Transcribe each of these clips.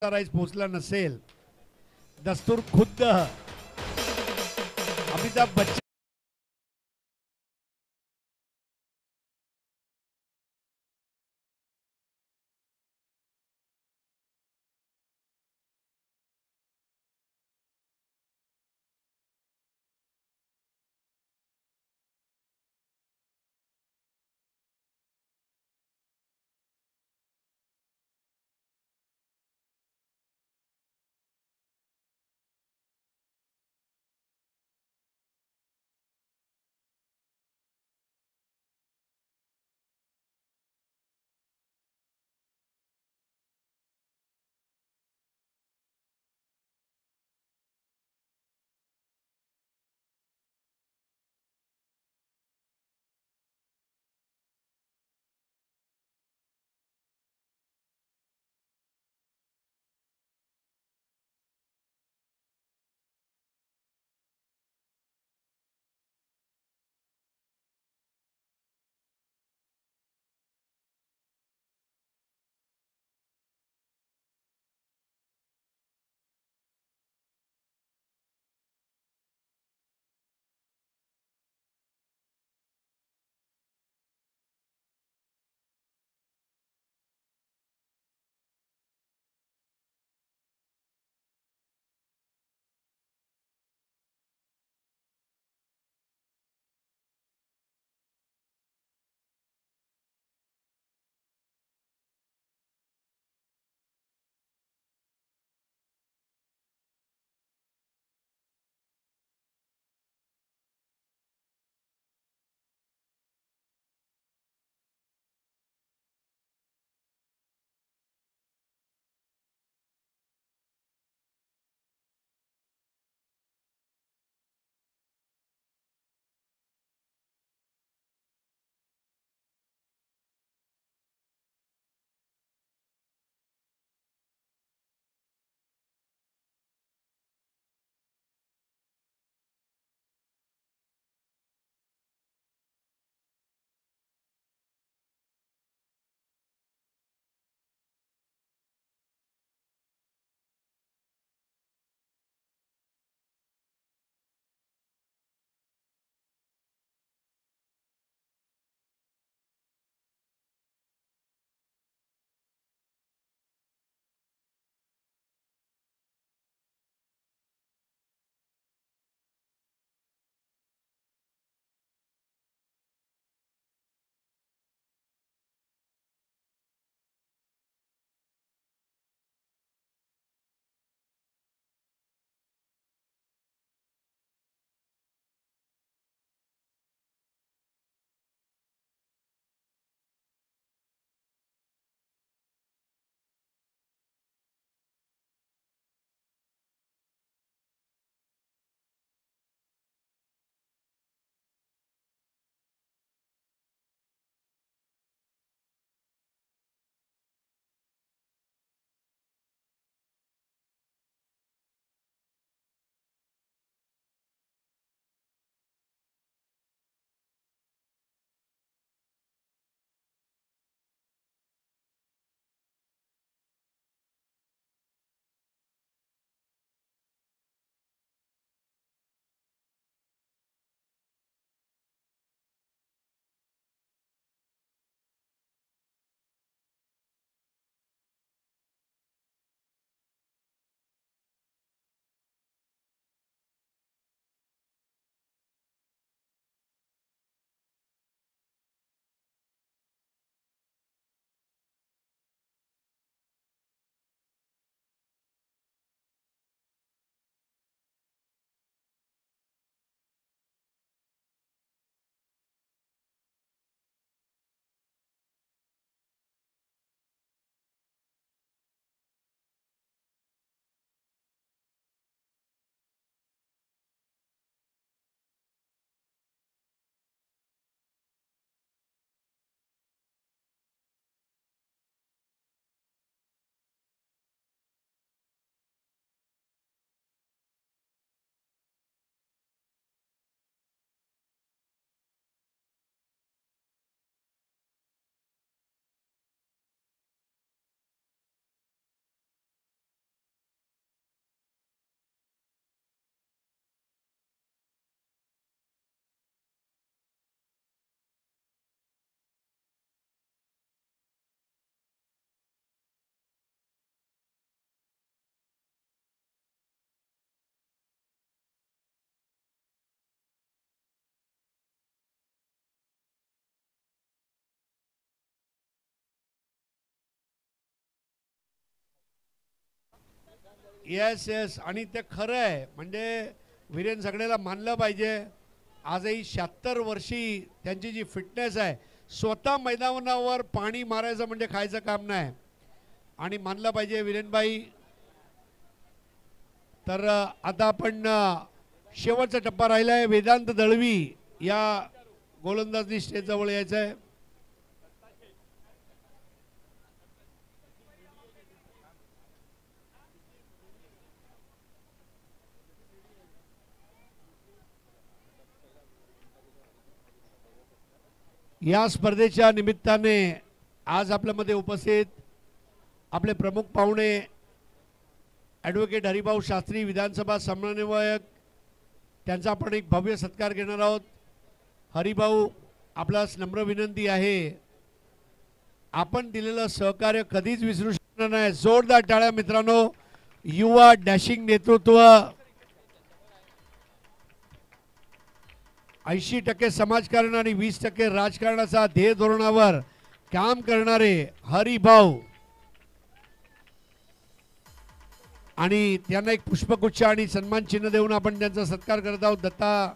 Rice पोचला नसेल, दस्तूर खुद्द अमिताभ बच्चन येस येस, आणि ते खरं आहे. म्हणजे वीरेन सगळ्याला मानलं पाहिजे. आजही 76 वर्षी त्यांची जी फिटनेस आहे, स्वतः मैदानावर पाणी मारायचं म्हणजे खायचं काम नाही, आणि मानलं पाहिजे वीरेनबाई. तर आता आपण शेवटचा टप्पा राहिला आहे. वेदांत दळवी या गोलंदाजी स्टेज जवळ यायचं आहे. या स्पर्धेच्या निमित्ताने आज आपल्यामध्ये उपस्थित आपले प्रमुख पाहुणे ॲडव्होकेट हरिभाऊ शास्त्री, विधानसभा समन्वयक, त्यांचा आपण एक भव्य सत्कार घेणार आहोत. हरिभाऊ, आपल्यास नम्र विनंती आहे, आपण दिलेलं सहकार्य कधीच विसरू शकणार नाही. जोरदार टाळ्या मित्रांनो. युवा डॅशिंग नेतृत्व, 80% समाजकारण आणि 20% राजकारणाचा ध्येय धोरणावर काम करणारे हरिभाऊ, आणि त्यांना एक पुष्पगुच्छ आणि सन्मान चिन्ह देऊन आपण त्यांचा सत्कार करत आहोत. दत्ता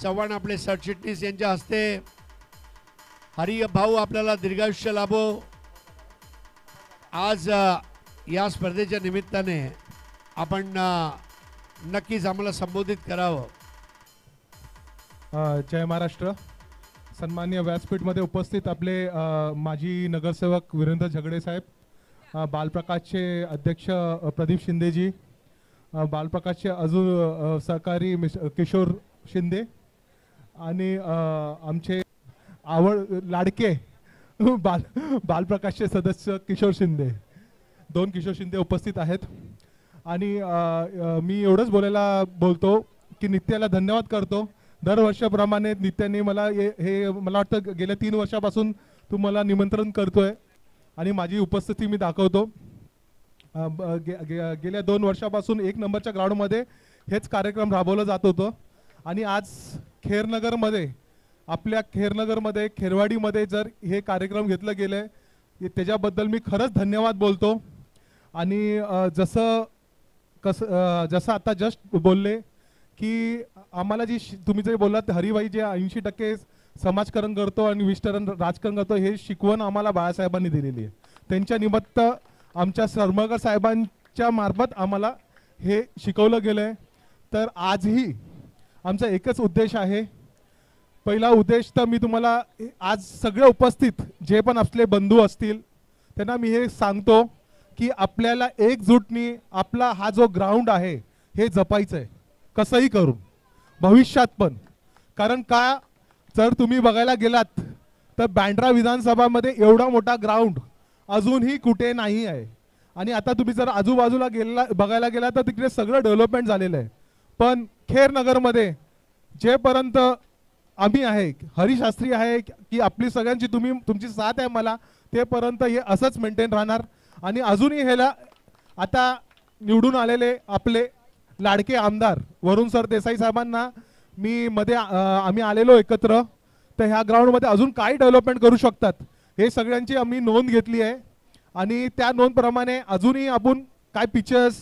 चव्हाण आपले सरचिटणीस यांच्या हस्ते. हरिभाऊ, आपल्याला दीर्घायुष्य लाभो. आज या स्पर्धेच्या निमित्ताने आपण नक्कीच आम्हाला संबोधित करावं. जय महाराष्ट्र. सन्माननीय व्यासपीठमध्ये उपस्थित आपले माजी नगरसेवक वीरेंद्र झगडे साहेब, बालप्रकाशचे अध्यक्ष प्रदीप शिंदेजी, बालप्रकाशचे अजून सहकारी किशोर शिंदे, आणि आमचे लाडके बालप्रकाशचे सदस्य किशोर शिंदे, 2 किशोर शिंदे उपस्थित आहेत. आणि मी एवढंच बोलतो की नित्याला धन्यवाद करतो. दरवर्षाप्रमाणे नित्याने मला हे मला वाटतं गेल्या 3 वर्षापासून तुम्हाला निमंत्रण करतोय आणि माझी उपस्थिती मी दाखवतो. गेल्या 2 वर्षापासून 1 नंबरच्या ग्राउंडमध्ये हेच कार्यक्रम राबवलं जात होतं. आणि आज खेरनगरमध्ये, आपल्या खेरनगरमध्ये, खेरवाडीमध्ये जर हे कार्यक्रम घेतलं गेलं त्याच्याबद्दल मी खरंच धन्यवाद बोलतो. आणि जसं आता जस्ट बोलले की आम्हाला तुम्ही जे बोललात, हरिभाई जे 80% समाजकारण करतो आणि 20% राजकारण करतो, हे शिकवण आम्हाला बाळासाहेबांनी दिलेली आहे. त्यांच्या निमित्त आमच्या सरमळकर साहेबांच्या मार्फत आम्हाला हे शिकवलं गेलं आहे. तर आजही आमचा एकच उद्देश आहे. पहिला उद्देश तर मी तुम्हाला आज सगळे उपस्थित जे पण आपले बंधू असतील त्यांना मी हे सांगतो की आपल्याला एकजुटनी आपला हा जो ग्राउंड आहे हे जपायचं आहे, कसंही करून भविष्यात पण. कारण का, जर तुम्ही बघायला गेलात तर बँड्रा विधानसभामध्ये एवढा मोठा ग्राउंड अजूनही कुठे नाही आहे. आणि आता तुम्ही जर आजूबाजूला बघायला गेला तर तिकडे सगळं डेव्हलपमेंट झालेलं आहे. पण खेरनगरमध्ये जेपर्यंत आम्ही आहे, हरिशास्त्री आहे की आपली सगळ्यांची तुमची साथ आहे मला, तेपर्यंत हे असंच मेंटेन राहणार. आणि अजूनही ह्याला आता निवडून आलेले आपले लाडके आमदार वरुण सर देसाई साहेबांना मी आम्ही आलेलो एकत्र, तर ह्या ग्राउंडमध्ये अजून काय डेव्हलपमेंट करू शकतात हे सगळ्यांची आम्ही नोंद घेतली आहे. आणि त्या नोंदप्रमाणे अजूनही आपण काय पिक्चर्स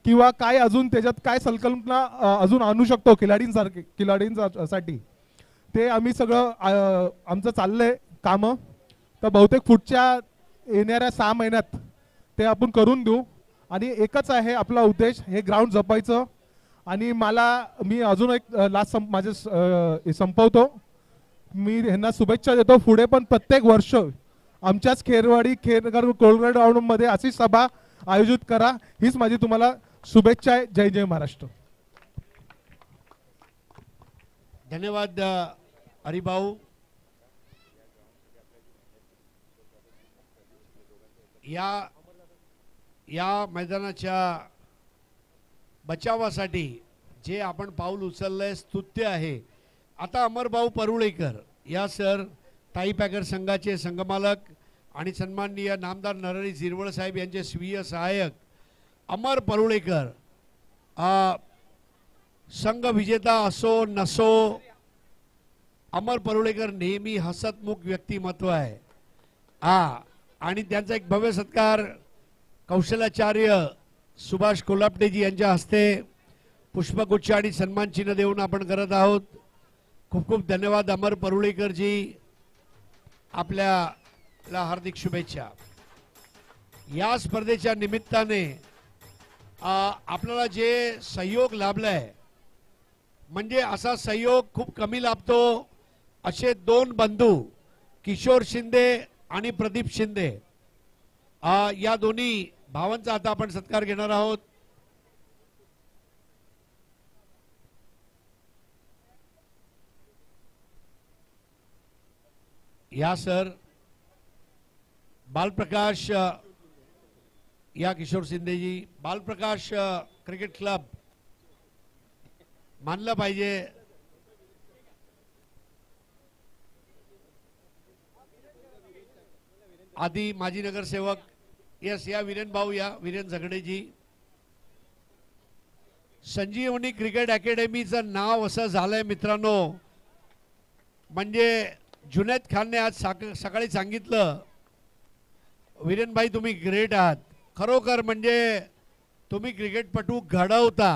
किंवा काय अजून त्याच्यात काय संकल्पना अजून आणू शकतो खिलाडींसाठी, ते आम्ही सगळं आमचं चाललंय कामं. तर बहुतेक पुढच्या येणाऱ्या 6 महिन्यात ते आपण करून देऊ. आणि एकच आहे आपला उद्देश, हे ग्राउंड जपायचं. आणि मी अजून एक लास्ट संपवतो. मी ह्यांना शुभेच्छा देतो. पुढे पण प्रत्येक वर्ष आमच्याच खेरनगर कोलगड ग्राउंडमध्ये अशी सभा आयोजित करा, हीच माझी तुम्हाला शुभेच्छा आहे. जय जय महाराष्ट्र. धन्यवाद हरिभाऊ. या मैदानाच्या बचावासाठी जे आपण पाऊल उचललंय स्तुत्य आहे. आता अमरभाऊ परुळेकर या सर, ताई पॅकर संघाचे संघमालक आणि सन्माननीय नामदार नरहरी झिरवळ साहेब यांचे स्वीय सहाय्यक अमर परुळेकर, संघ विजेता असो नसो, अमर परुळेकर नेहमी हसतमुख व्यक्तिमत्व आहे. आणि त्यांचा एक भव्य सत्कार कौशलाचार्य सुभाष कोल्हापटेजी यांच्या हस्ते पुष्पगुच्छ आणि सन्मान चिन्ह देऊन आपण करत आहोत. खूप खूप धन्यवाद अमर परुळेकरजी, आपल्याला हार्दिक शुभेच्छा. या स्पर्धेच्या निमित्ताने आपल्याला जे सहयोग लाभलाय, म्हणजे असा सहयोग खूप कमी लाभतो. असे दोन बंधू किशोर शिंदे आणि प्रदीप शिंदे, या दोन्ही भावांचा आता आपण सत्कार घेणार आहोत. या सर बालप्रकाश, या किशोर शिंदेजी, बालप्रकाश क्रिकेट क्लब मानलं पाहिजे. आधी माजी नगरसेवक, यस, या वीरेन भाऊ, या वीरेन झगडेजी. संजीवनी क्रिकेट अकॅडमीचं नाव असं झालंय मित्रांनो, म्हणजे जुनैद खानने आज सकाळी सांगितलं, वीरेन भाई तुम्ही ग्रेट आहात खरोखर, म्हणजे तुम्ही क्रिकेटपटू घडवता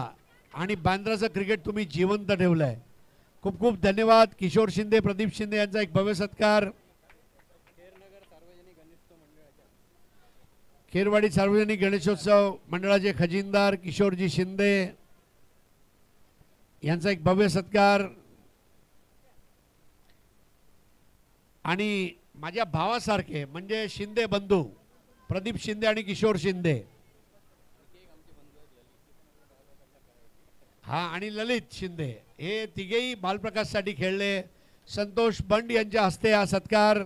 आणि बांद्राचं क्रिकेट तुम्ही जिवंत ठेवलंय. खूप खूप धन्यवाद. किशोर शिंदे, प्रदीप शिंदे यांचा एक भव्य सत्कार. खेरवाडी सार्वजनिक गणेशोत्सव मंडळाचे खजिनदार किशोरजी शिंदे यांचा एक भव्य सत्कार. आणि माझ्या भावासारखे म्हणजे शिंदे बंधू प्रदीप शिंदे आणि किशोर शिंदे, हा, आणि ललित शिंदे, हे तिघेही बालप्रकाशसाठी खेळले. संतोष बंड यांच्या हस्ते हा सत्कार.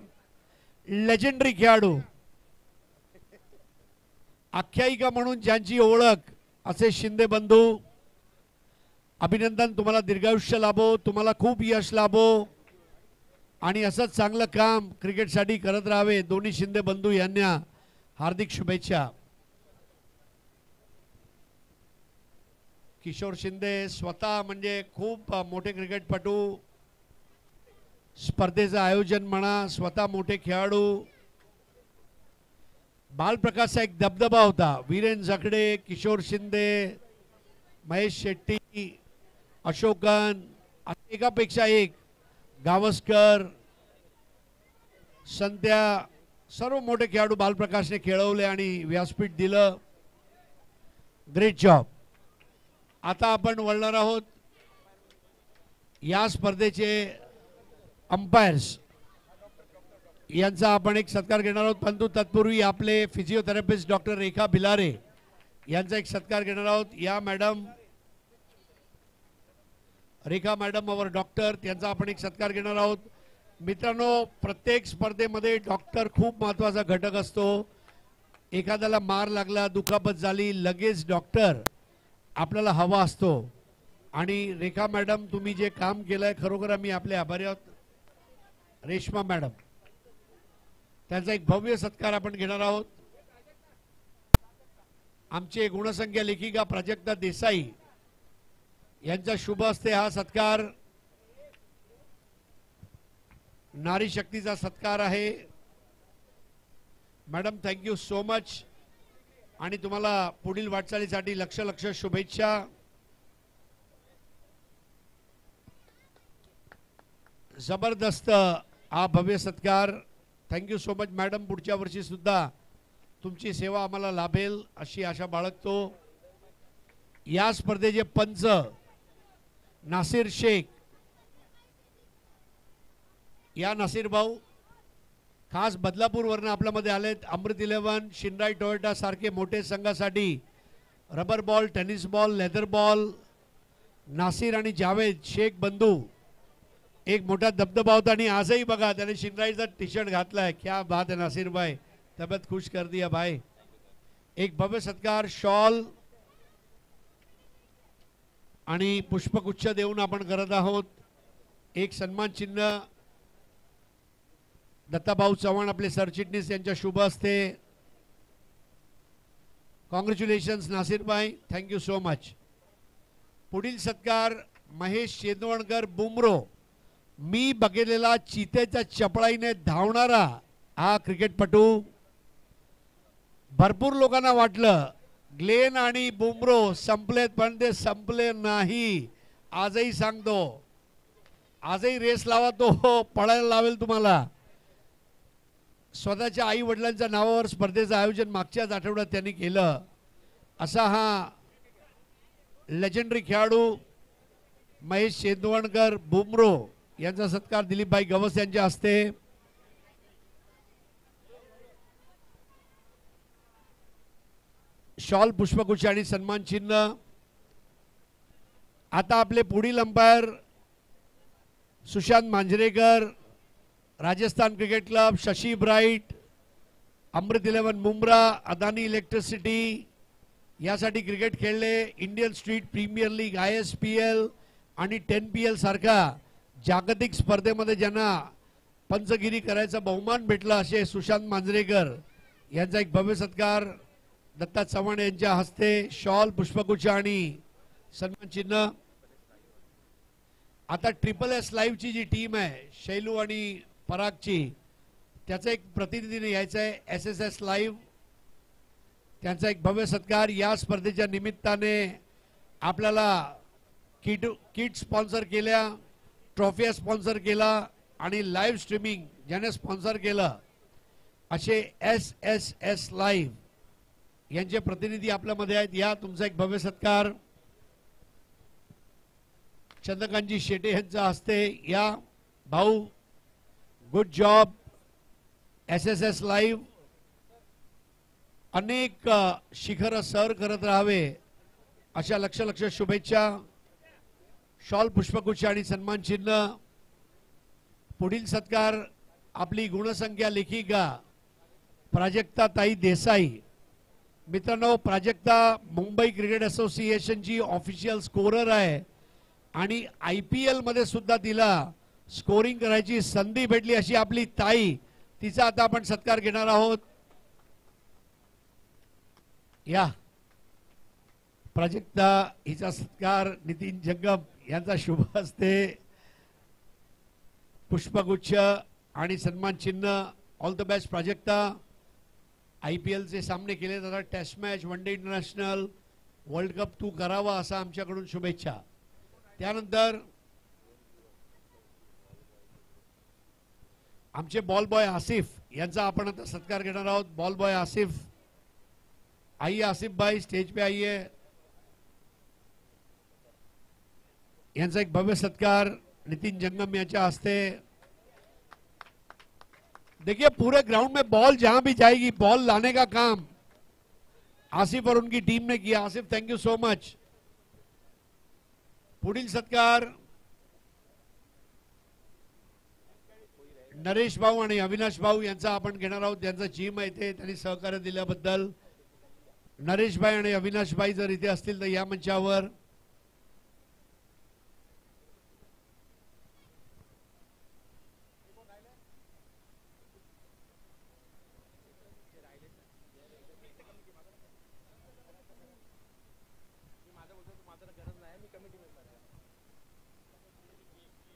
लेजेंडरी खेळाडू, आख्यायिका म्हणून ज्यांची ओळख असे शिंदे बंधू, अभिनंदन. तुम्हाला दीर्घायुष्य लाभो, तुम्हाला खूप यश लाभो आणि असंच चांगलं काम क्रिकेटसाठी करत राहावे. दोन्ही शिंदे बंधू यांना हार्दिक शुभेच्छा. किशोर शिंदे स्वतः म्हणजे खूप मोठे क्रिकेटपटू, स्पर्धेचं आयोजन म्हणा, स्वतः मोठे खेळाडू. बालप्रकाशचा एक दबदबा होता. वीरेन झगडे, किशोर शिंदे, महेश शेट्टी, अशोकन, एकापेक्षा एक, गावस्कर, संध्या, सर्व मोठे खेळाडू बालप्रकाशने खेळवले आणि व्यासपीठ दिलं. Great job. आता आपण वळणार आहोत या स्पर्धेचे अंपायर्स यांचा आपण एक सत्कार घेणार आहोत. परंतु तत्पूर्वी आपले फिजिओथेरपिस्ट डॉक्टर रेखा भिलारे यांचा एक सत्कार घेणार आहोत. या madam, Rekha madam our doctor, त्यांचा आपण एक सत्कार घेणार आहोत. मित्रांनो, प्रत्येक स्पर्धेमध्ये डॉक्टर खूप महत्त्वाचा घटक असतो. एखाद्याला मार लागला, दुखापत झाली, लगेच डॉक्टर आपल्याला हवा असतो. आणि रेखा मॅडम, तुम्ही जे काम केलंय खरोखर आम्ही आपले आभारी आहोत. रेश्मा मॅडम, त्यांचा एक भव्य सत्कार आपण घेणार आहोत. आमचे गुणसंख्या लेखिका प्राजक्ता देसाई यांच्या शुभ हस्ते हा सत्कार, नारी शक्तीचा सत्कार आहे. मॅडम, थँक्यू सो मच आणि तुम्हाला पुढील वाटचालीसाठी लक्ष लक्ष शुभेच्छा. जबरदस्त हा भव्य सत्कार. Thank you so much madam. पुढच्या वर्षी सुद्धा तुमची सेवा आम्हाला लाभेल अशी आशा बाळगतो. या स्पर्धेचे पंच नासिर शेख, या नासिर भाऊ खास बदलापूरवरून आपल्यामध्ये आलेत. अमृत 11, शिंदाई टोयोटा सारखे मोठे संघासाठी rubber ball, tennis ball, leather ball, Nasir आणि जावेद शेख बंधू एक मोठा दबदबा होता. आणि आजही बघा त्याने शिंदाईचा टी शर्ट घातलाय. क्या बात है नासिर भाई, तबीयत खुश कर दिया भाई. एक भव्य सत्कार, शॉल आणि पुष्पगुच्छ देऊन आपण करत आहोत. एक सन्मान चिन्ह दत्ताभाऊ चव्हाण आपले सरचिटणीस यांच्या शुभ हस्ते. कॉंग्रॅच्युलेशन्स नासिर भाई, थँक्यू सो मच. पुढील सत्कार महेश शेंदवणकर बुमरो, मी बघितलेला चितेच्या चपळाईने धावणारा हा क्रिकेटपटू. भरपूर लोकांना वाटलं ग्लेन आणि बुमरो संपलेत, पण ते संपले नाही. आजही सांगतो, आजही रेस लावा, तो पळायला लावेल तुम्हाला. स्वतःच्या आई वडिलांच्या नावावर स्पर्धेचं आयोजन मागच्याच आठवड्यात त्यांनी केलं. असा हा लेजेंडरी खेळाडू महेश चेंदवणकर बुमरो यांचा सत्कार दिलीपभाई गवस यांच्या हस्ते. शॉल, पुष्पगुच्छ आणि सन्मान चिन्ह. आता आपले पुढील umpire Sushant Manjrekar, Rajasthan cricket club, Shashi bright, Amrut 11 Mumbra, Adani electricity यासाठी क्रिकेट खेळले. Indian street premier league, ISPL आणि 10PL सारखा जागतिक स्पर्धेमध्ये ज्यांना पंचगिरी करायचा बहुमान भेटला असे सुशांत मांजरेकर यांचा एक भव्य सत्कार दत्ता चव्हाण यांच्या हस्ते. शॉल, पुष्पगुच्छ आणि सन्मान चिन्ह. आता SSS लाईव्हची जी टीम आहे शैलू आणि परागची, त्याचा एक प्रतिनिधीने यायचं आहे. SSS लाईव्ह त्यांचा एक भव्य सत्कार. या स्पर्धेच्या निमित्ताने आपल्याला किट स्पॉन्सर केल्या, ट्रॉफी स्पॉन्सर केला आणि लाईव्ह स्ट्रीमिंग ज्याने स्पॉन्सर केलं असे SSS लाईव्ह यांचे प्रतिनिधी आपल्यामध्ये आहेत. या तुमचा एक भव्य सत्कार चंद्रकांतजी शेटे यांच्या हस्ते. या भाऊ, गुड जॉब. SSS लाईव्ह अनेक शिखर सर करत राहावे अशा लक्ष शुभेच्छा. शॉल, पुष्पगुच्छ आणि सन्मान चिन्ह. पुढील सत्कार आपली गुणसंख्या लेखिका प्राजक्ता ताई देसाई. मित्रांनो, प्राजक्ता मुंबई क्रिकेट असोसिएशनची ऑफिशियल स्कोरर आहे आणि IPL मध्ये सुद्धा तिला स्कोरिंग करायची संधी भेटली अशी आपली ताई. तिचा आता आपण सत्कार घेणार आहोत. या प्राजक्ता हिचा सत्कार नितीन जंगम यांचा शुभ हस्ते. पुष्पगुच्छ आणि सन्मान चिन्ह. All the best Prajakta. IPL चे सामने केले जातात, test match, one day international, world cup तू करावा असा आमच्याकडून शुभेच्छा. त्यानंतर आमचे बॉल बॉय आसिफ यांचा आपण आता सत्कार घेणार आहोत. बॉल बॉय आसिफ, आइए आसिफ भाई स्टेज पे आइए. यांचा एक भव्य सत्कार नितिन जंगम यांच्या हस्ते. देखिए, पूरे ग्राउंड में बॉल जहां भी जाएगी, बॉल लाने का काम आसिफ और उनकी टीम ने किया. Asif, thank you so much. पुढील सत्कार नरेश भाऊ आणि अविनाश भाऊ यांचा आपण घेणार आहोत. त्यांचा टीम आहे ते, त्यांनी सहकार्य दिल्याबद्दल. नरेश भाई आणि अविनाश भाई जर इथे असतील तर या मंचावर.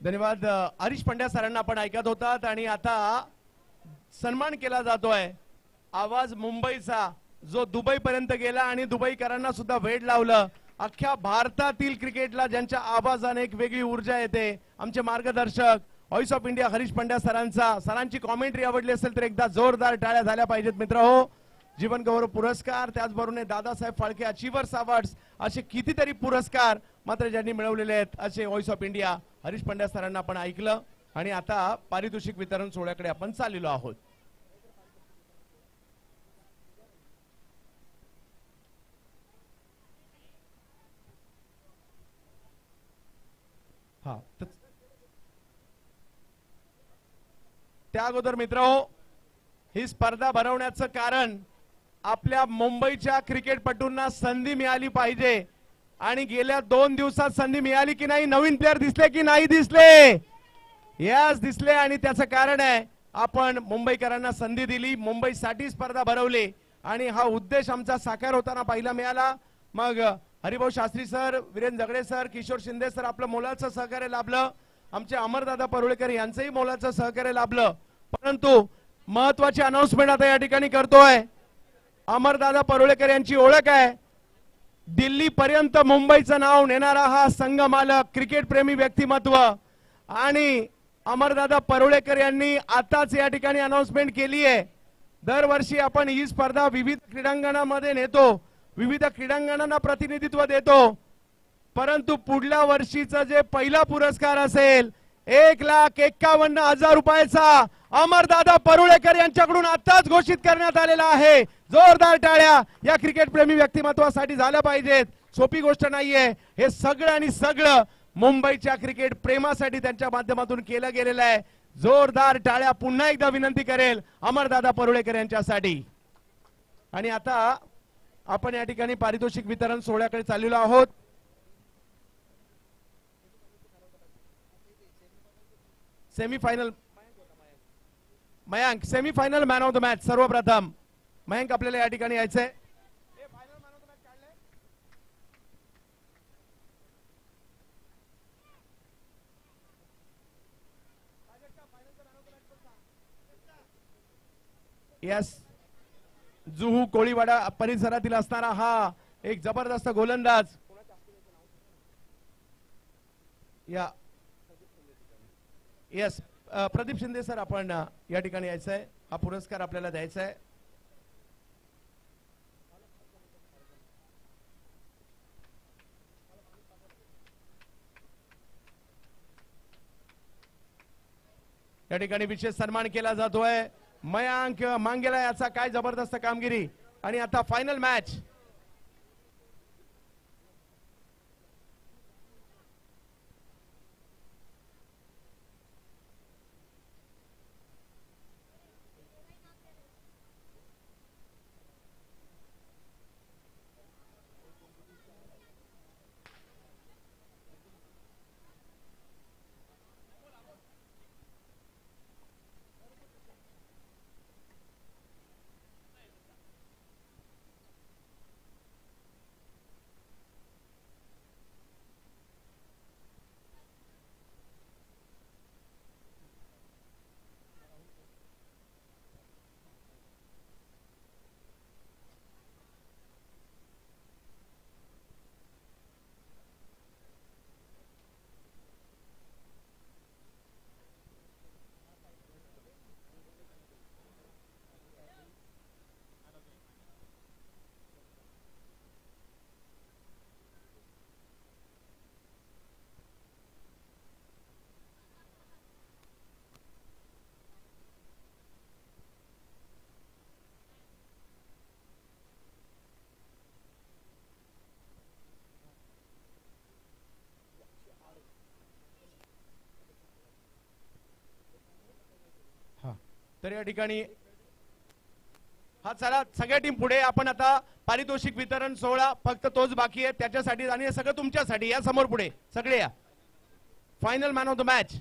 धन्यवाद. हरीश पंड्या सरांना आपण ऐकत होतात आणि आता सन्मान केला जातोय. आवाज मुंबईचा जो दुबई पर्यंत गेला आणि दुबईकरांना सुद्धा वेड लावलं. अख्ख्या भारतातील क्रिकेटला ज्यांच्या आवाजाने एक वेगळी ऊर्जा येते, आमचे मार्गदर्शक voice of India Harish Pandya सरांची कॉमेंट्री आवडली असेल तर एकदा जोरदार टाळ्या झाल्या पाहिजेत मित्रहो. जीवन गौरव पुरस्कार, त्याचबरोबर दादासाहेब फाळके अचीवर्स अवॉर्ड्स असे कितीतरी पुरस्कार मात्र ज्यांनी मिळवलेले आहेत असे voice of India Harish Pandya सरांना आपण ऐकलं आणि आता पारितोषिक वितरण सोहळ्याकडे आपण चाललेलो आहोत. त्या अगोदर मित्रहो, ही स्पर्धा भरवण्याचं कारण आपल्या मुंबईच्या क्रिकेटपटूंना संधी मिळाली पाहिजे आणि गेल्या 2 दिवसात संधी मिळाली की नाही, नवीन प्लेयर दिसले की नाही दिसले, यस दिसले आणि त्याचं कारण आहे आपण मुंबईकरांना संधी दिली, मुंबईसाठी स्पर्धा भरवली आणि हा उद्देश आमचा साकार होताना पाहायला मिळाला. मग Haribhau Shastri sir, Virendra Jhagde sir, Kishore Shinde sir आपलं मोलाचं सहकार्य लाभलं, आमचे अमरदादा परुळेकर यांचंही मोलाचं सहकार्य लाभलं. परंतु महत्वाची अनाउन्समेंट आता या ठिकाणी करतोय. अमरदादा परुळेकर यांची ओळख आहे दिल्ली पर्यंत मुंबईचं नाव नेणारा हा संघ मालक क्रिकेट प्रेमी व्यक्तिमत्व आणि अमरदादा परुळेकर यांनी आताच या ठिकाणी अनाउन्समेंट केली आहे. दरवर्षी आपण ही स्पर्धा विविध क्रीडांगणामध्ये नेतो, विविध क्रीडांगणांना प्रतिनिधित्व देतो, परंतु पुढल्या वर्षीचा जे पहिला पुरस्कार असेल 1,51,000 रुपयाचा अमरदादा परुळेकर यांच्याकडून आताच घोषित करण्यात आलेला आहे. जोरदार टाळ्या या क्रिकेट प्रेमी व्यक्तिमत्वासाठी झाल्या पाहिजेत. सोपी गोष्ट नाहीये. हे सगळं आणि सगळं मुंबईच्या क्रिकेट प्रेमासाठी त्यांच्या माध्यमातून केलं गेलेलं आहे. जोरदार टाळ्या पुन्हा एकदा विनंती करेल अमरदादा परुळेकर यांच्यासाठी. आणि आता आपण या ठिकाणी पारितोषिक वितरण सोहळ्याकडे चाललेलो आहोत. Semifinal Mayank, semifinal man of the match सर्वप्रथम मयांक आपल्याला या ठिकाणी यायचंय. यस, जुहू कोळीवाडा परिसरातील असणारा हा एक जबरदस्त गोलंदाज या यस प्रदीप शिंदे सर, आपण या ठिकाणी यायचं आहे. हा पुरस्कार आपल्याला द्यायचा आहे. या ठिकाणी विशेष सन्मान केला जातोय मयांक मांगेला याचा. काय जबरदस्त कामगिरी. आणि आता फायनल मॅच. तर या ठिकाणी हा चला सगळ्या टीम पुढे. आपण आता पारितोषिक वितरण सोहळा फक्त तोच बाकी आहे त्याच्यासाठी आणि हे सगळं तुमच्यासाठी. या समोर पुढे सगळे या. Final man of the match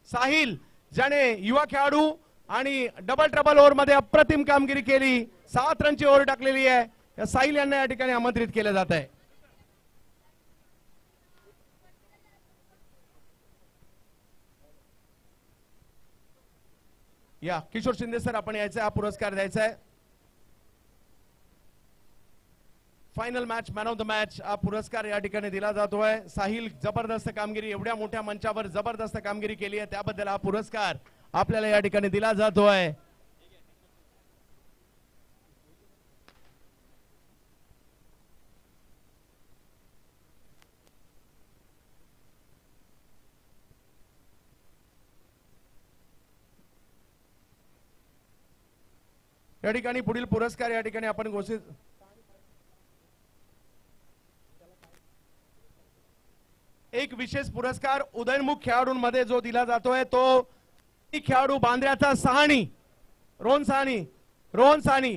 Sahil, ज्याने युवा खेळाडू आणि डबल ट्रबल ओव्हर मध्ये अप्रतिम कामगिरी केली. 7 रनची ओव्हर टाकलेली आहे. या साहिल यांना या ठिकाणी आमंत्रित केलं जात आहे. या किशोर शिंदे सर, आपण यायचं. हा पुरस्कार द्यायचा आहे. Final match man of the match हा पुरस्कार या ठिकाणी दिला जातोय. साहिल जबरदस्त कामगिरी, एवढ्या मोठ्या मंचावर जबरदस्त कामगिरी केली आहे त्याबद्दल हा पुरस्कार आपल्याला या ठिकाणी दिला जातोय. या ठिकाणी पुढील पुरस्कार या ठिकाणी आपण घोषित. एक विशेष पुरस्कार उदयनमुख खेळाडूंमध्ये जो दिला जातोय तो खेळाडू बांद्र्याचा सहाणी रोहन साहनी.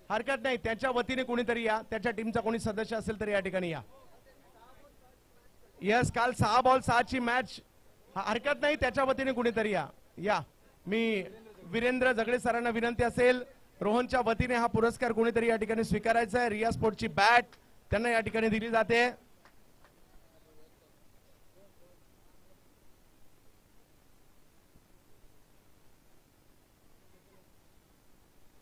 हरकत नाही, त्याच्या वतीने कोणीतरी या, त्याच्या टीमचा कोणी सदस्य असेल तर या ठिकाणी या. यस, काल 6 बॉल 6 ची मॅच. हरकत नाही, त्याच्या वतीने कोणीतरी या. या मी वीरेंद्र जगडे सरांना विनंती असेल रोहनच्या वतीने हा पुरस्कार कोणीतरी या ठिकाणी स्वीकारायचा आहे. रिया स्पोर्टची बॅट त्यांना या ठिकाणी दिली जाते.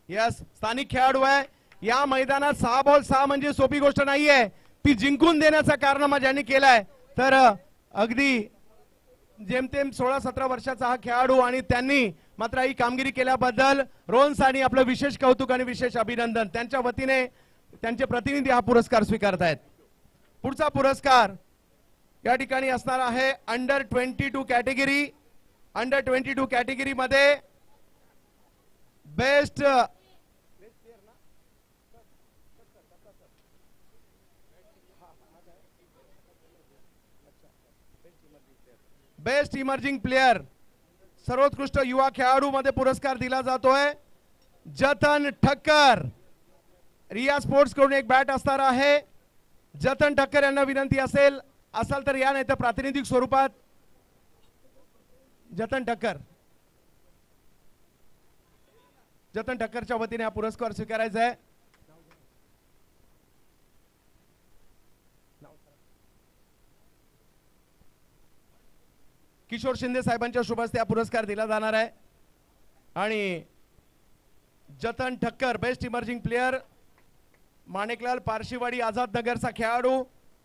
यस, स्थानिक खेळाडू आहे या मैदानात 6 बॉल 6 म्हणजे सोपी गोष्ट नाहीये, ती जिंकून देण्याचा कारनामा ज्यांनी केलाय. तर अगदी जेमतेम 16-17 वर्षाचा हा खेळाडू आणि त्यांनी मात्र ही कामगिरी केल्याबद्दल रोहन सानी आपलं विशेष कौतुक आणि विशेष अभिनंदन. त्यांच्या वतीने त्यांचे प्रतिनिधी हा पुरस्कार स्वीकारतायत. पुढचा पुरस्कार या ठिकाणी असणार आहे अंडर 22 कॅटेगरी. अंडर 22 कॅटेगरी मध्ये बेस्ट बेस्ट इमर्जिंग प्लेयर सर्वोत्कृष्ट युवा खेळाडू मध्ये पुरस्कार दिला जातोय जतन ठक्कर. रिया स्पोर्ट्स कडून एक बॅट असणार आहे. जतन ठक्कर यांना विनंती असेल तर या नाही तर प्रातिनिधिक स्वरूपात जतन ठक्करच्या वतीने हा पुरस्कार स्वीकारायचा आहे. किशोर शिंदे साहेबांच्या शुभ हस्ते हा पुरस्कार दिला जाणार आहे. आणि Jatan Thakkar best emerging player, Maniklal Parshiwadi Azad नगरचा खेळाडू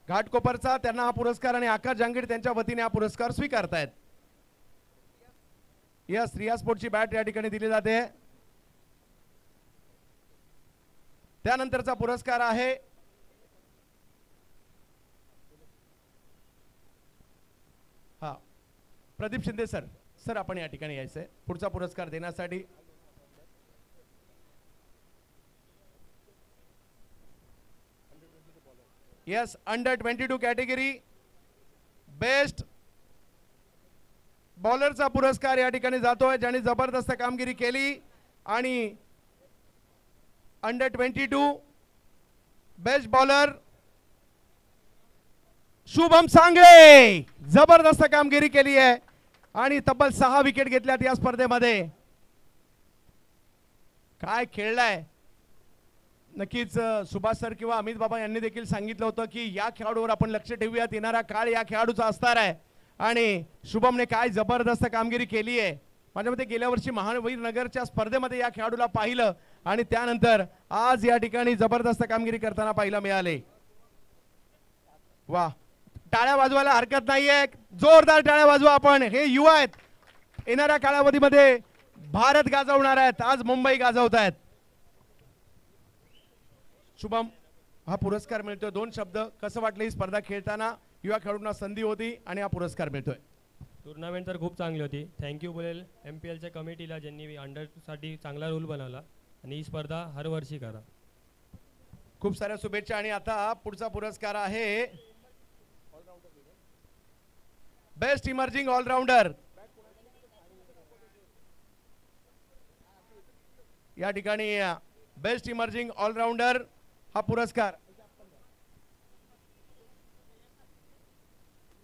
घाटकोपरचा, त्यांना हा पुरस्कार आणि आकाश जांगीड त्यांच्या वतीने हा पुरस्कार स्वीकारतायत. यस, रिया स्पोर्टची बॅट या ठिकाणी दिली जाते. त्यानंतरचा पुरस्कार आहे हा प्रदीप शिंदे सर आपण या ठिकाणी यायचंय पुढचा पुरस्कार देण्यासाठी. यस, अंडर 22 कॅटेगरी बेस्ट बॉलरचा पुरस्कार या ठिकाणी जातोय ज्यांनी जबरदस्त कामगिरी केली. आणि under 22 best bowler Shubham Sangle, जबरदस्त कामगिरी केली आहे आणि तब्बल 6 विकेट घेतल्यात या स्पर्धेमध्ये. काय खेळलाय. नक्कीच सुभाष सर किंवा अमित बाबा यांनी देखील सांगितलं होतं की या खेळाडूवर आपण लक्ष ठेवूयात, येणारा काळ या खेळाडूचा असणार आहे. आणि शुभमने काय जबरदस्त कामगिरी केली आहे. माझ्या मते गेल्या वर्षी महावीरनगरच्या स्पर्धेमध्ये या खेळाडूला पाहिलं आणि त्यानंतर आज या ठिकाणी जबरदस्त कामगिरी करताना पाहायला मिळाले. वा, टाळ्या वाजवायला हरकत नाहीये, जोरदार टाळ्या वाजवा आपण. हे युवा आहेत, येणाऱ्या कालावधीमध्ये भारत गाजवणार आहेत, आज मुंबई गाजवत आहेत. शुभम हा पुरस्कार मिळतोय. 2 शब्द, कसं वाटलं ही स्पर्धा खेळताना? युवा खेळाडूंना संधी होती आणि हा पुरस्कार मिळतोय. टुर्नामेंट तर खूप चांगली होती. थँक्यू बोलेल MPLच्या कमिटीला ज्यांनी अंडरसाठी चांगला रूल बनवला आणि ही स्पर्धा हर वर्षी करा. खूप साऱ्या शुभेच्छा. आणि आता पुढचा पुरस्कार आहे बेस्ट इमर्जिंग ऑलराऊंडर. या ठिकाणी बेस्ट इमर्जिंग ऑलराऊंडर हा पुरस्कार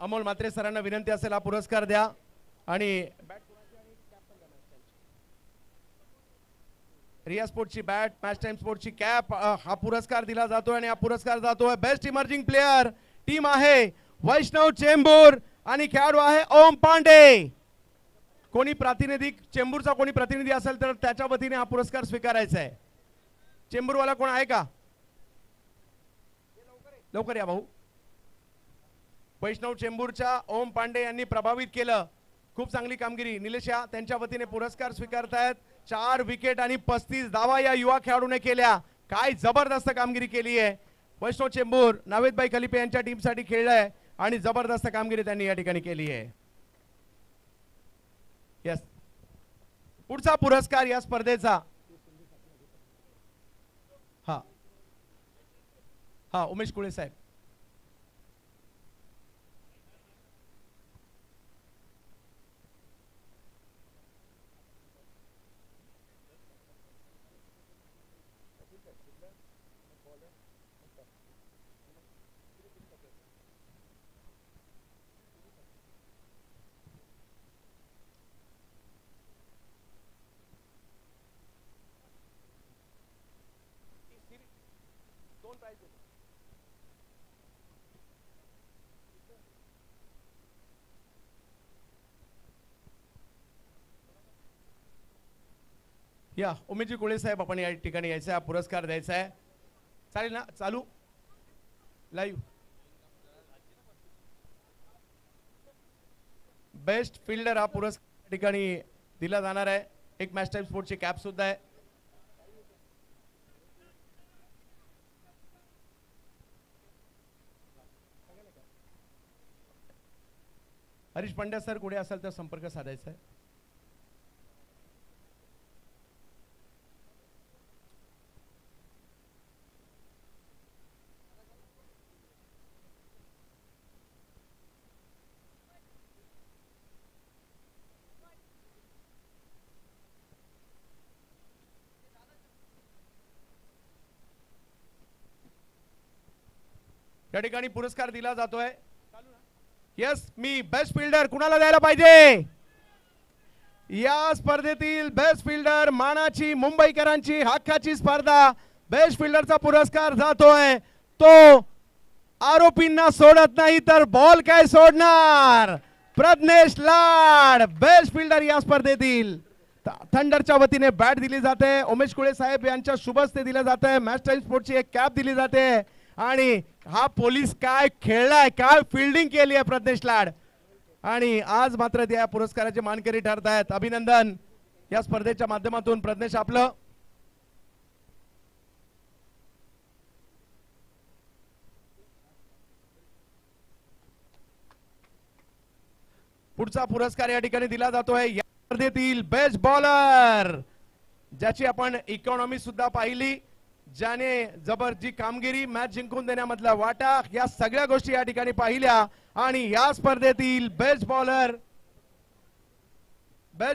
अमोल म्हात्रे सरांना विनंती असेल हा पुरस्कार द्या. आणि रिया स्पोर्टची बॅट, मॅच टाइम स्पोर्टची कॅप हा पुरस्कार दिला जातोय. आणि हा पुरस्कार जातोय बेस्ट इमर्जिंग प्लेयर. टीम आहे वैष्णव चेंबूर आणि खेळाडू आहे ओम पांडे. कोणी प्रातिनिधिक चेंबूरचा कोणी प्रतिनिधी असेल तर त्याच्या वतीने हा पुरस्कार स्वीकारायचा आहे. चेंबूरवाला कोण आहे का? लवकर या भाऊ. वैष्णव चेंबूरच्या ओम पांडे यांनी प्रभावित केलं, खूप चांगली कामगिरी. निलेश या त्यांच्या वतीने पुरस्कार स्वीकारतायत. 4 विकेट आणि 35 धावा या युवा खेळाडूने केल्या. काय जबरदस्त कामगिरी केली आहे. वैष्णव चेंबूर नावेदभाई खलिपे यांच्या टीमसाठी खेळलाय आणि जबरदस्त कामगिरी त्यांनी या ठिकाणी केली आहे. यस, पुढचा पुरस्कार या स्पर्धेचा हा उमेश कुळे साहेब. या उमेशजी कोळे साहेब आपण या ठिकाणी यायचा आहे, पुरस्कार द्यायचा आहे. चालेल ना? चालू लाईव्ह. बेस्ट फिल्डर हा पुरस्कार ठिकाणी दिला जाणार आहे. एक मॅच टाइम स्पोर्टची कॅप सुद्धा आहे. हरीश पंड्या सर कुठे असाल तर संपर्क साधायचा आहे. या ठिकाणी पुरस्कार दिला जातोय. यस, मी बेस्ट फिल्डर कुणाला द्यायला पाहिजे? या स्पर्धेतील बेस्ट फिल्डर मानाची, मुंबईकरांची हक्काची स्पर्धा. बेस्ट फिल्डरचा पुरस्कार जातोय तो आरोपींना सोडत नाही तर बॉल काय सोडणार, प्रज्ञेश लाड बेस्ट फिल्डर या स्पर्धेतील. थंडरच्या वतीने बॅट दिली जाते. उमेश कुळे साहेब यांच्या शुभ हस्ते दिलं जात आहे. मॅच टाइम स्पोर्टची एक कॅप दिली जाते. आणि हा पोलीस काय खेळलाय, काय फिल्डिंग केली आहे प्रज्ञेश लाड. आणि आज मात्र त्या पुरस्काराचे मानकरी ठरत आहेत. अभिनंदन या स्पर्धेच्या माध्यमातून प्रज्ञेश आपलं. पुढचा पुरस्कार या ठिकाणी दिला जातोय या स्पर्धेतील बेस्ट बॉलर, ज्याची आपण इकॉनॉमी सुद्धा पाहिली, ज्याने जी कामगिरी मॅच जिंकून देण्यामधला वाटा, या सगळ्या गोष्टी या ठिकाणी पाहिल्या. आणि या स्पर्धेतील बेस्ट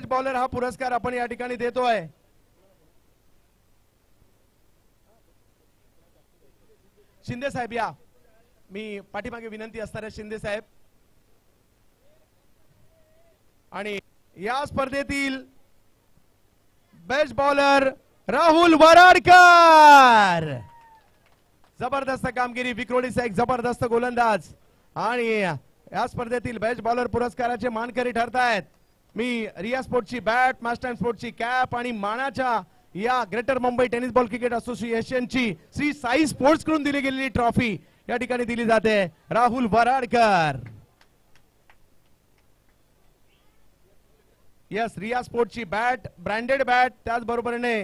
बॉलर हा पुरस्कार आपण या ठिकाणी देतोय. शिंदे साहेब या, मी पाठीमागे विनंती असणार आहे शिंदे साहेब. आणि या स्पर्धेतील बेस्ट बॉलर राहुल वराडकर. जबरदस्त कामगिरी, विक्रोळीचा एक जबरदस्त गोलंदाज. आणि या स्पर्धेतील बेस्ट बॉलर पुरस्काराचे मानकरी ठरतायत. मी रिया स्पोर्टची बॅट, मॅच टाइम स्पोर्टची कॅप आणि मानाच्या या greater Mumbai tennis ball cricket असोसिएशनची श्री साई स्पोर्ट्स कडून दिली गेलेली ट्रॉफी या ठिकाणी दिली जाते राहुल वराडकर. यस, रिया स्पोर्टची बॅट, ब्रँडेड बॅट, त्याचबरोबरीने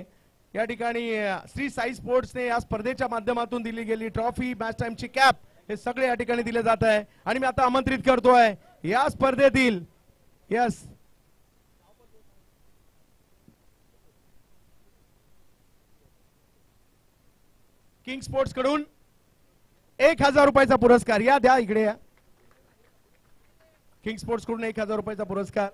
या ठिकाणी श्री साई स्पोर्ट्सने या स्पर्धेच्या माध्यमातून दिली गेली ट्रॉफी, मॅच टाइमची कॅप, हे सगळे या ठिकाणी दिले जात आहे. आणि मी आता आमंत्रित करतोय या स्पर्धेतील यस किंग स्पोर्ट्स कडून 1000 रुपयाचा पुरस्कार. या द्या इकडे या. किंग स्पोर्ट्स कडून 1000 रुपयाचा पुरस्कार.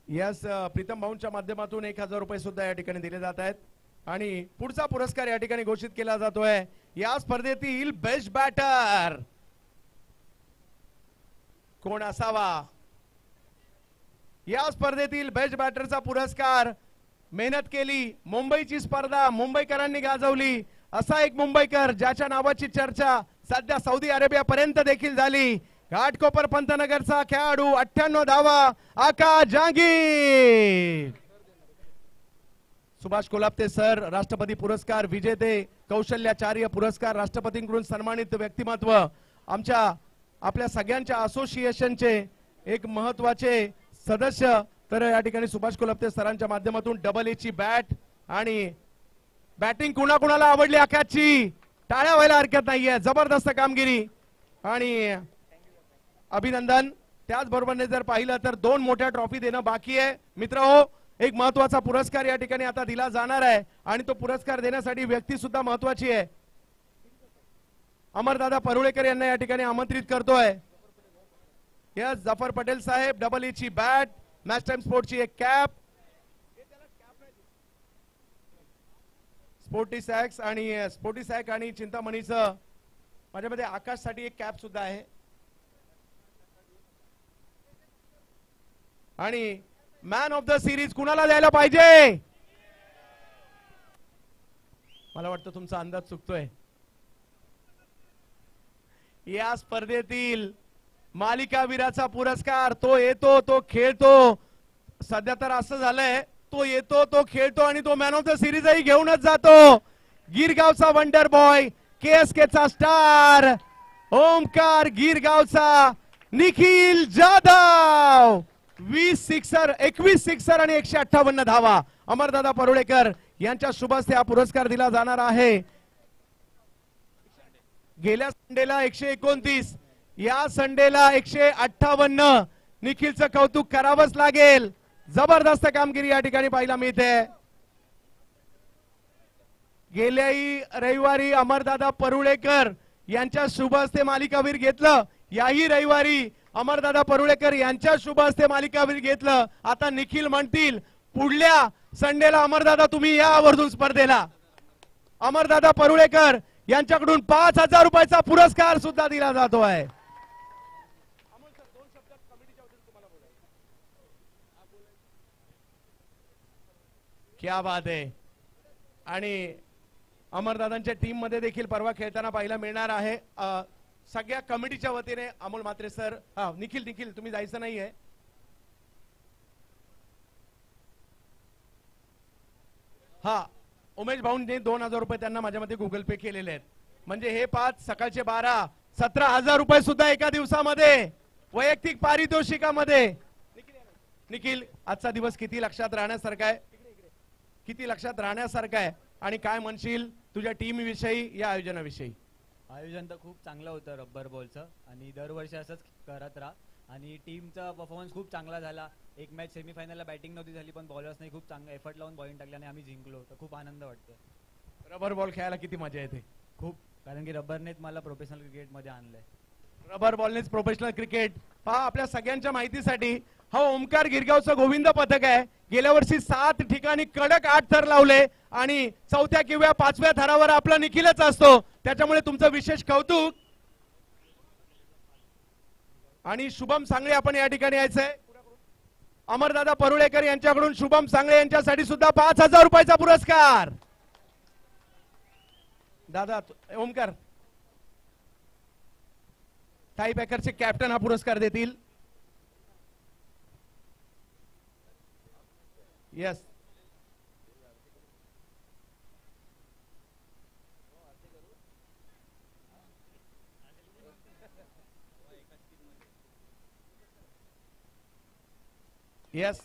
यस, प्रीतम भाऊंच्या माध्यमातून 1000 रुपये सुद्धा या ठिकाणी दिले जात आहेत. आणि पुढचा पुरस्कार या ठिकाणी घोषित केला जातोय या स्पर्धेतील बेस्ट बॅटर कोण असावा. या स्पर्धेतील बेस्ट बॅटरचा पुरस्कार, मेहनत केली, मुंबईची स्पर्धा मुंबईकरांनी गाजवली, असा एक मुंबईकर ज्याच्या नावाची चर्चा सध्या सौदी अरेबियापर्यंत देखील झाली. घाटकोपर पंतनगरचा खेळाडू, 98 धावा, आकाश जांगीर. सुभाष कोल्हापते सर राष्ट्रपती पुरस्कार विजेते, कौशल्याचार्य पुरस्कार राष्ट्रपतींकडून सन्मानित व्यक्तिमत्व, आपल्या सगळ्यांच्या असोसिएशनचे एक महत्वाचे सदस्य. तर या ठिकाणी सुभाष कोल्हापते सरांच्या माध्यमातून डबल एची बॅट. आणि बॅटिंग कुणाकुणाला आवडली आकाशची, टाळ्या व्हायला हरकत नाहीये. जबरदस्त कामगिरी आणि अभिनंदन. त्याचबरोबर जर पाहिलं तर 2 मोठ्या ट्रॉफी देणं बाकी आहे. मित्रहो, एक महत्वाचा पुरस्कार या ठिकाणी आता दिला जाणार आहे. आणि तो पुरस्कार देण्यासाठी व्यक्ती सुद्धा महत्वाची आहे. अमरदादा परुळेकर यांना या ठिकाणी आमंत्रित करतोय. यस, जफर पटेल साहेब, डबल एची बॅट, मॅच टाइम स्पोर्टची एक कॅप, स्पोर्टी सॅक आणि चिंतामणीचं माझ्यामध्ये आकाशसाठी एक कॅप सुद्धा आहे. आणि मॅन ऑफ द सिरीज कुणाला द्यायला पाहिजे? मला वाटतं तुमचा अंदाज चुकतोय. या स्पर्धेतील मालिकावीराचा पुरस्कार, तो येतो, तो खेळतो, सध्या तर असं झालंय, तो येतो, तो खेळतो आणि तो मॅन ऑफ द सिरीजही घेऊनच जातो. गिरगावचा वंडर बॉय, KSK चा स्टार ओमकार गिरगावचा निखिल जाधव. 21 सिक्सर आणि 158 धावा. अमरदादा परुळेकर यांच्या शुभ हस्ते हा पुरस्कार दिला जाणार आहे. गेल्या संडेला 129, या संडेला 158. निखिलचं कौतुक करावंच लागेल. जबरदस्त कामगिरी या ठिकाणी पाहायला मिळते. गेल्याही रविवारी अमरदादा परुळेकर यांच्या शुभ हस्ते मालिकावीर घेतलं. याही रविवारी अमरदादा परुळेकर यांच्या शुभ हस्ते मालिकावीर घेतलं. आता निखिल म्हणतील पुढल्या संडेला अमरदादा तुम्ही या आवर्जून स्पर्धेला. अमरदादा परुळेकर यांच्याकडून 5,000 रुपयाचा पुरस्कार सुद्धा दिला जातो आहे. क्या बात आहे. आणि अमरदादांच्या टीम मध्ये देखील परवा खेळताना पाहायला मिळणार आहे. सगळ्या कमिटीच्या वतीने अमोल म्हात्रे सर, निखिल तुम्ही जायचं नाहीये. हा, उमेश भाऊंनी 2,000 रुपये त्यांना माझ्या मते गुगल पे केलेले आहेत. म्हणजे हे 5 सकाळचे 12 17,000 रुपये सुद्धा एका दिवसामध्ये वैयक्तिक पारितोषिकामध्ये. निखिल, आजचा दिवस किती लक्षात राहण्यासारखा आहे, किती लक्षात राहण्यासारखा आहे आणि काय म्हणशील तुझ्या टीम विषयी, या आयोजनाविषयी? आयोजन तर खूप चांगलं होतं रब्बर बॉलचं आणि दरवर्षी असंच करत राहा. आणि टीमचा परफॉर्मन्स खूप चांगला झाला. एक मॅच सेमीफायनलला बॅटिंग नव्हती झाली पण बॉलर्सने खूप चांगला एफर्ट लावून बॉलिंग टाकली आणि आम्ही जिंकलो. तर खूप आनंद वाटतोय. रबर बॉल खेळायला किती मजा येते? खूप, कारण की रबरनेच मला प्रोफेशनल क्रिकेटमध्ये आणलंय. रबर बॉलनेच प्रोफेशनल क्रिकेट. पहा, आपल्या सगळ्यांच्या माहितीसाठी हा ओमकार गिरगावचं गोविंद पथक आहे. गेल्या वर्षी 7 ठिकाणी कडक 8 थर लावले आणि 4थ्या किंवा 5व्या थरावर आपला निखिलच असतो. त्याच्यामुळे तुमचं विशेष कौतुक. आणि शुभम सांगळे आपण या ठिकाणी यायचंय. अमरदादा परुळेकर यांच्याकडून शुभम सांगळे यांच्यासाठी सुद्धा 5,000 रुपयाचा पुरस्कार. दादा, ओमकार, टाई पॅकरचे कॅप्टन हा पुरस्कार देतील. Yes, yes.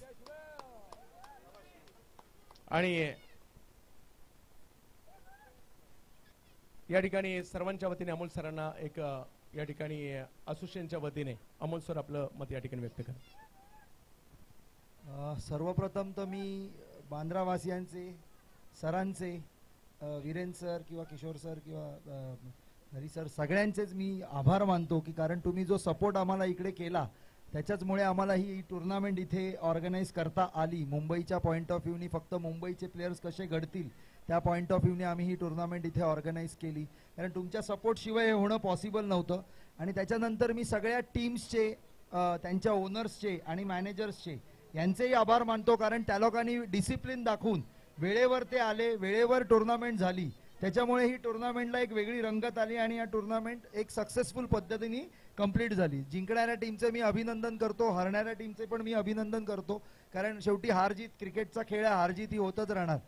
आणि या ठिकाणी सर्वांच्या वतीने अमोल सरांना एक या ठिकाणी असोसिएशनच्या वतीने अमोल सर आपलं मत या ठिकाणी व्यक्त करा. सर्वप्रथम तर मी बांद्रावासियांचे, सरांचे, वीरेन सर किंवा किशोर सर किंवा हरी सर, सगळ्यांचेच मी आभार मानतो की कारण तुम्ही जो सपोर्ट आम्हाला इकडे केला त्याच्याचमुळे आम्हाला ही टुर्नामेंट इथे ऑर्गनाईज करता आली. मुंबईच्या पॉईंट ऑफ व्ह्यूनी, फक्त मुंबईचे प्लेयर्स कसे घडतील त्या पॉईंट ऑफ व्ह्यूने आम्ही ही टुर्नामेंट इथे ऑर्गनाईज केली. कारण तुमच्या सपोर्टशिवाय हे होणं पॉसिबल नव्हतं. आणि त्याच्यानंतर मी सगळ्या टीम्सचे, त्यांच्या ओनर्सचे आणि मॅनेजर्सचे यांचेही आभार मानतो. कारण त्या लोकांनी डिसिप्लिन दाखवून वेळेवर ते आले, वेळेवर टुर्नामेंट झाली. त्याच्यामुळे ही टुर्नामेंटला एक वेगळी रंगत आली आणि या टुर्नामेंट एक सक्सेसफुल पद्धतीने कंप्लीट झाली. जिंकणाऱ्या टीमचे मी अभिनंदन करतो, हरणाऱ्या टीमचे पण मी अभिनंदन करतो. कारण शेवटी हारजीत क्रिकेटचा खेळ आहे, हारजीत ही होतच राहणार.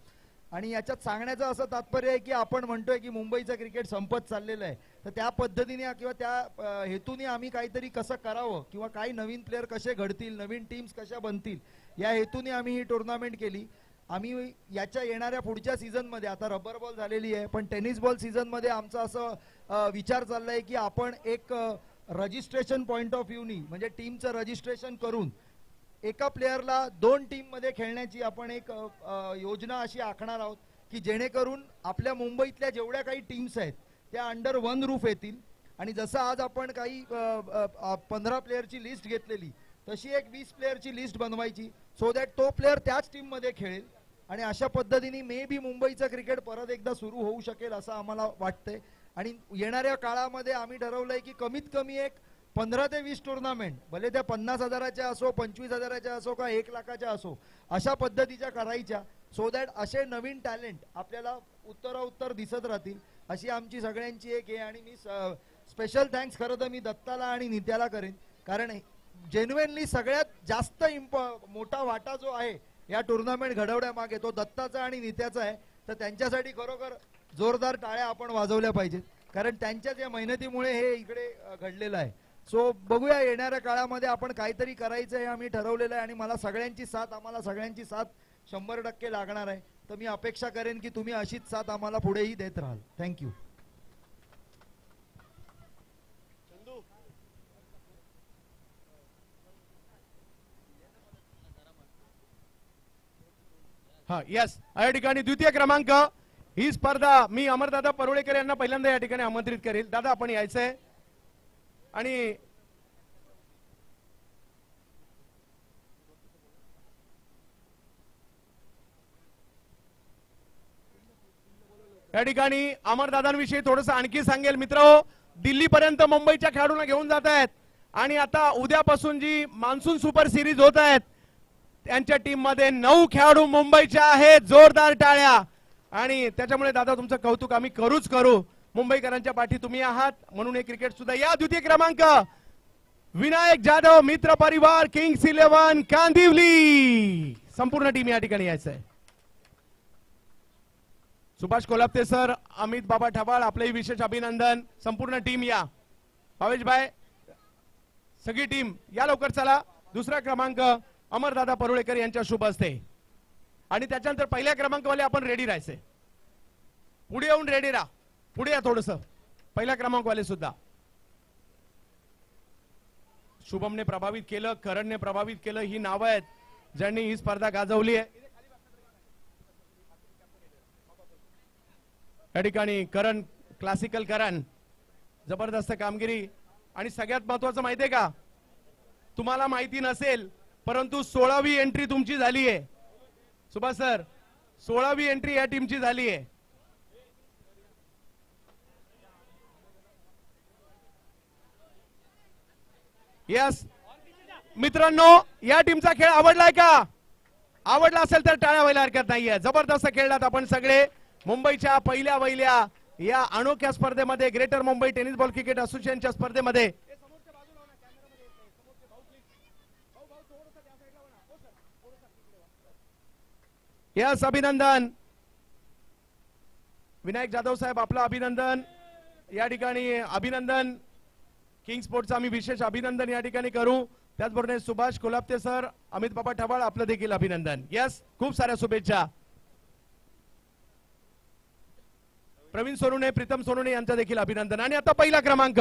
आणि याच्यात सांगण्याचं असं तात्पर्य आहे की आपण म्हणतोय की मुंबईचं क्रिकेट संपत चाललेलं आहे, तर त्या पद्धतीने किंवा त्या हेतूने आम्ही काहीतरी कसं करावं किंवा काही नवीन प्लेयर कसे घडतील, नवीन टीम्स कशा बनतील, या हेतूने आम्ही ही टुर्नामेंट केली. आम्ही याच्या येणाऱ्या पुढच्या सीझनमध्ये, आता रबर बॉल झालेली आहे पण टेनिस बॉल सीझनमध्ये आमचा असं विचार चाललाय की आपण एक रजिस्ट्रेशन पॉईंट ऑफ व्ह्यूनी, म्हणजे टीमचं रजिस्ट्रेशन करून एका प्लेयरला 2 टीममध्ये खेळण्याची आपण एक योजना अशी आखणार आहोत की जेणेकरून आपल्या मुंबईतल्या जेवढ्या काही टीम्स आहेत त्या अंडर 1 रूफ येतील. आणि जसं आज आपण काही 15 प्लेयरची लिस्ट घेतलेली, तशी एक 20 प्लेयरची लिस्ट बनवायची, सो दॅट तो प्लेयर त्याच टीममध्ये खेळेल. आणि अशा पद्धतीने मे बी मुंबईचं क्रिकेट परत एकदा सुरू होऊ शकेल असं आम्हाला वाटतंय. आणि येणाऱ्या काळामध्ये आम्ही ठरवलंय की कमीत कमी एक 15 ते 20 टुर्नामेंट, भले त्या 50,000च्या असो, 25,000च्या असो का 1 लाखाच्या असो, अशा पद्धतीच्या करायच्या, सो दॅट असे नवीन टॅलेंट आपल्याला उत्तरोत्तर दिसत राहतील, अशी आमची सगळ्यांची एक आहे. आणि मी स्पेशल थँक्स खरं तर मी दत्ताला आणि नित्याला करेन. कारण जेन्युइनली सगळ्यात जास्त मोठा वाटा जो आहे या टुर्नामेंट घडवण्यामागे तो दत्ताचा आणि नित्याचा आहे. तर त्यांच्यासाठी खरोखर जोरदार टाळ्या आपण वाजवल्या पाहिजेत, कारण त्यांच्याच या मेहनतीमुळे हे इकडे घडलेलं आहे. सो बघूया येणाऱ्या काळामध्ये आपण काहीतरी करायचं आहे आम्ही ठरवलेलं आहे आणि मला सगळ्यांची साथ, आम्हाला सगळ्यांची साथ 100% लागणार आहे. तर मी अपेक्षा करेन की तुम्ही अशीच साथ आम्हाला पुढेही देत राहाल. थँक्यू. हा यस, या ठिकाणी द्वितीय क्रमांक ही स्पर्धा मी अमरदादा परुळेकर यांना पहिल्यांदा या ठिकाणी आमंत्रित करेल. दादा आपण यायचंय आणि या ठिकाणी अमरदादांविषयी थोडस आणखी सांगेल. मित्र, दिल्लीपर्यंत मुंबईच्या खेळाडूंना घेऊन जात आहेत आणि आता उद्यापासून जी मान्सून सुपर सिरीज होत आहेत त्यांच्या टीम मध्ये 9 खेळाडू मुंबईच्या आहेत. जोरदार टाळ्या. आणि त्याच्यामुळे दादा तुमचं कौतुक आम्ही करूच करू. मुंबईकरांच्या पाठी तुम्ही आहात म्हणून हे क्रिकेट सुद्धा. या द्वितीय क्रमांक विनायक जाधव मित्र परिवार किंग्स 11 कांदिवली. संपूर्ण टीम या ठिकाणी यायचं आहे. सुभाष कोल्हापते सर, अमित बाबा ठवाळ, आपलंही विशेष अभिनंदन. संपूर्ण टीम या. भावेश भाई, सगळी टीम या लवकर चला. दुसरा क्रमांक अमरदादा परुळेकर यांच्या शुभ हस्ते आणि त्याच्यानंतर पहिल्या क्रमांकवाले आपण रेडी राहायचे. पुढे येऊन रेडी राहा. पुढे या थोडस. पहिल्या क्रमांकवाले सुद्धा. शुभमने प्रभावित केलं, करणने प्रभावित केलं, ही नावं आहेत ज्यांनी ही स्पर्धा गाजवली आहे. या ठिकाणी करण, क्लासिकल करण, जबरदस्त कामगिरी. आणि सगळ्यात महत्वाचं माहितीये का, तुम्हाला माहिती नसेल परंतु 16वी एंट्री तुमची झाली आहे. सुभाष सर, 16वी एंट्री या टीमची झाली आहे. यस मित्रांनो, या टीमचा खेळ आवडलाय का? आवडला असेल तर टाळ्या व्हायला हरकत नाहीये. जबरदस्त खेळलात आपण सगळे. मुंबईच्या पहिल्या वहिल्या या अनोख्या स्पर्धेमध्ये, greater Mumbai tennis ball cricket असोसिएशनच्या स्पर्धेमध्ये यस अभिनंदन. विनायक जाधव साहेब आपलं अभिनंदन. या ठिकाणी अभिनंदन. किंग स्पोर्ट्सचं आम्ही विशेष अभिनंदन या ठिकाणी करू. त्याचबरोबर सुभाष कोल्हापते सर, अमित बाबा ठवाळ, आपलं देखील अभिनंदन. यस, खूप साऱ्या शुभेच्छा. प्रवीण सोनुने, प्रीतम सोनुने यांचं देखील अभिनंदन. आणि आता पहिला क्रमांक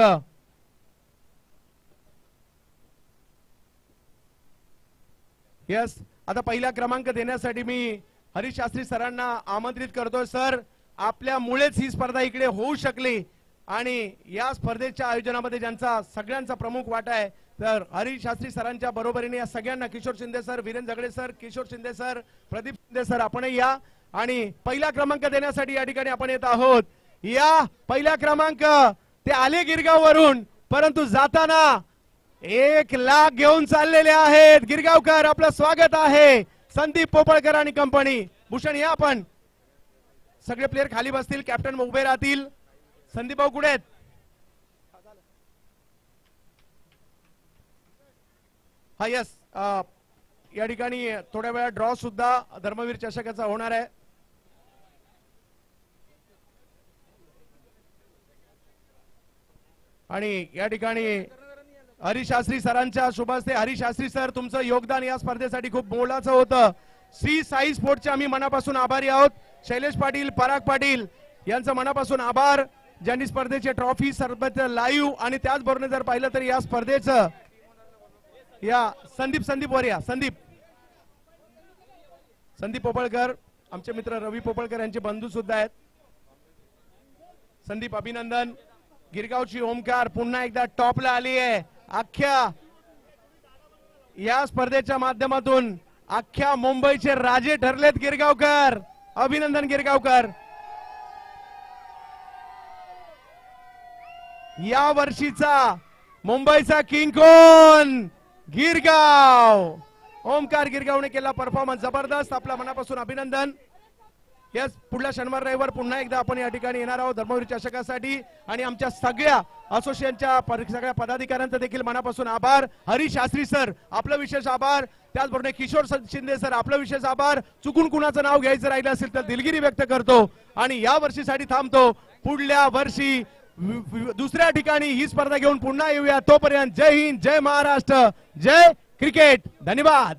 यस, आता पहिला क्रमांक देण्यासाठी मी हरीश शास्त्री सरांना आमंत्रित करतोय. सर, आपल्यामुळेच ही स्पर्धा इकडे होऊ शकली आणि या स्पर्धेच्या आयोजनामध्ये ज्यांचा सगळ्यांचा प्रमुख वाटा आहे तर हरीश शास्त्री सरांच्या बरोबरीने या सगळ्यांना, Kishore Shinde sir, Virendra Jhagde sir, Kishore Shinde sir, Pradeep Shinde sir, आपणही या. आणि पहिला क्रमांक देण्यासाठी या ठिकाणी आपण येत आहोत. या पहिला क्रमांक ते आले गिरगाव वरून, परंतु जाताना 1 लाख घेऊन चाललेले आहेत. गिरगावकर, आपलं स्वागत आहे. संदीप पोपळकर आणि कंपनी. भूषण, या आपण. सगळे प्लेयर खाली बसतील, कॅप्टन उभे राहतील. संदीप भाऊ कुठे आहेत? हा यस, या ठिकाणी थोड्या वेळा ड्रॉ सुद्धा धर्मवीर चषकाचा होणार आहे. आणि या ठिकाणी हरीश शास्त्री सरांच्या शुभ हस्ते. हरीश शास्त्री सर, तुमचं योगदान या स्पर्धेसाठी खूप मोलाचं होतं. श्री साई स्पोर्ट्सचे आम्ही मनापासून आभारी आहोत. शैलेश पाटील, पराग पाटील यांचं मनापासून आभार, ज्यांनी स्पर्धेचे ट्रॉफी सर्वच लाईव्ह आणि त्याचबरोबर जर पाहिलं तर या स्पर्धेचं या संदीप वर या. संदीप पोपळकर, आमचे मित्र रवी पोपळकर यांचे बंधू सुद्धा आहेत. संदीप, अभिनंदन. गिरगावची ओमकार पुन्हा एकदा टॉपला आली आहे. अख्ख्या या स्पर्धेच्या माध्यमातून अख्ख्या मुंबईचे राजे ठरलेत गिरगावकर. अभिनंदन गिरगावकर. या वर्षीचा मुंबईचा किंग कोण? गिरगाव. ओमकार गिरगावने केला परफॉर्मन्स जबरदस्त. आपल्या मनापासून अभिनंदन. यस, पुढल्या शनिवार रविवार पुन्हा एकदा आपण या ठिकाणी येणार आहोत धर्मवीर चषकासाठी आणि आमच्या सगळ्या असोसिएशनच्या सगळ्या पदाधिकाऱ्यांचा देखील मनापासून आभार. हरीश शास्त्री सर आपलं विशेष आभार. त्याचबरोबर किशोर शिंदे सर आपलं विशेष आभार. चुकून कुणाचं नाव घ्यायचं राहिलं असेल तर दिलगिरी व्यक्त करतो आणि या वर्षीसाठी थांबतो. पुढल्या वर्षी दुसऱ्या ठिकाणी ही स्पर्धा घेऊन पुन्हा येऊया. तोपर्यंत जय हिंद, जय महाराष्ट्र, जय क्रिकेट. धन्यवाद.